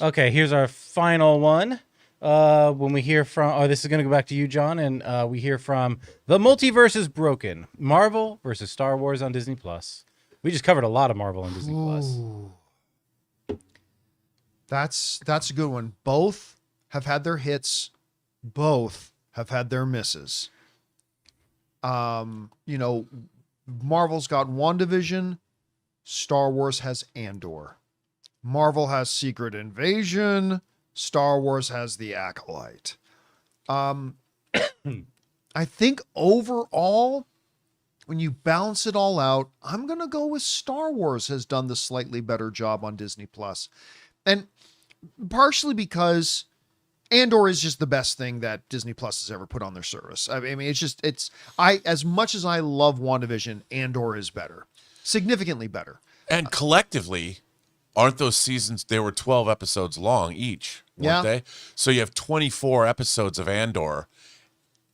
Okay, here's our final one. When we hear from, this is going to go back to you, John, and we hear from The Multiverse is Broken, Marvel versus Star Wars on Disney Plus. We just covered a lot of Marvel on Disney Plus. Ooh. That's a good one. Both have had their hits. Both have had their misses. Marvel's got WandaVision. Star Wars has Andor. Marvel has Secret Invasion. Star Wars has The Acolyte. I think overall, when you balance it all out, I'm going to go with Star Wars has done the slightly better job on Disney Plus. And partially because Andor is just the best thing that Disney Plus has ever put on their service. I mean, as much as I love WandaVision, Andor is better. Significantly better. And collectively, aren't those seasons, they were 12 episodes long each, weren't they? So you have 24 episodes of Andor.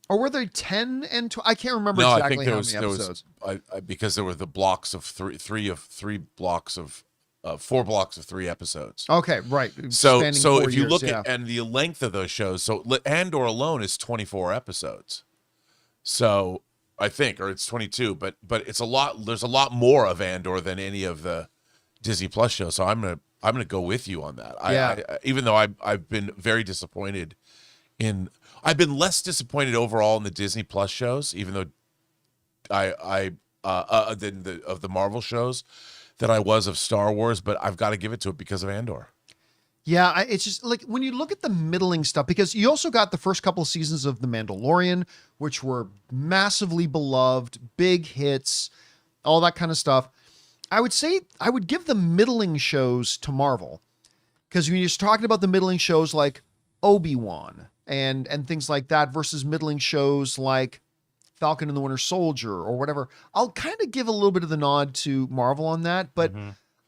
Or were they 10 and 12? I can't remember No, exactly I think how many episodes. Because there were the blocks of three blocks of 4 blocks of 3 episodes. Okay, right. So if you years, look at and the length of those shows, so Andor alone is 24 episodes. So I think, or it's 22, but it's a lot. There's a lot more of Andor than any of the Disney Plus shows. So I'm gonna go with you on that. I even though I've been very disappointed I've been less disappointed overall in the Disney Plus shows, even though of the Marvel shows than I was of Star Wars, but I've got to give it to it because of Andor. Yeah, it's just like when you look at the middling stuff, because you also got the first couple of seasons of The Mandalorian, which were massively beloved, big hits, all that kind of stuff. I would say I would give the middling shows to Marvel, because when you're talking about the middling shows like Obi-Wan and things like that versus middling shows like Falcon and the Winter Soldier or whatever, I'll kind of give a little bit of the nod to Marvel on that. But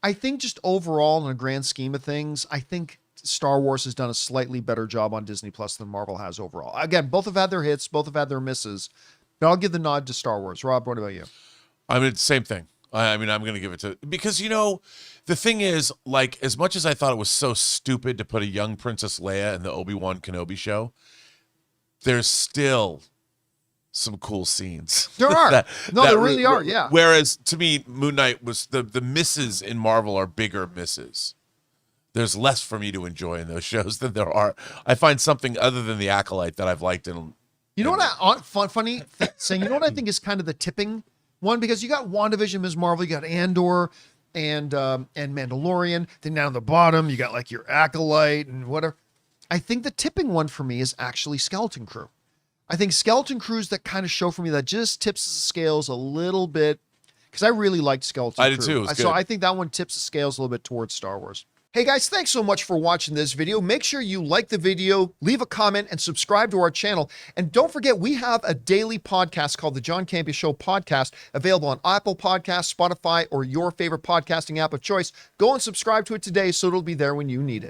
I think just overall, in a grand scheme of things, I think Star Wars has done a slightly better job on Disney Plus than Marvel has overall. Again, both have had their hits, both have had their misses, but I'll give the nod to Star Wars. Rob, what about you? I mean, same thing. I mean, I'm going to give it to, because, the thing is, like, as much as I thought it was so stupid to put a young Princess Leia in the Obi-Wan Kenobi show, there's still some cool scenes. There are. There really are, yeah. Whereas, to me, Moon Knight was, the misses in Marvel are bigger misses. There's less for me to enjoy in those shows than there are. I find something other than The Acolyte that I've liked in. You know what? Funny saying. You know what I think is kind of the tipping one, because you got WandaVision, Ms. Marvel, you got Andor and Mandalorian. Then down the bottom, you got like your Acolyte and whatever. I think the tipping one for me is actually Skeleton Crew. I think Skeleton Crew's that kind of show for me that just tips the scales a little bit, because I really liked Skeleton Crew. I did too. It was good. So I think that one tips the scales a little bit towards Star Wars. Hey guys, thanks so much for watching this video. Make sure you like the video, leave a comment, and subscribe to our channel. And don't forget, we have a daily podcast called the John Campea Show podcast, available on Apple Podcasts, Spotify, or your favorite podcasting app of choice. Go and subscribe to it today so it'll be there when you need it.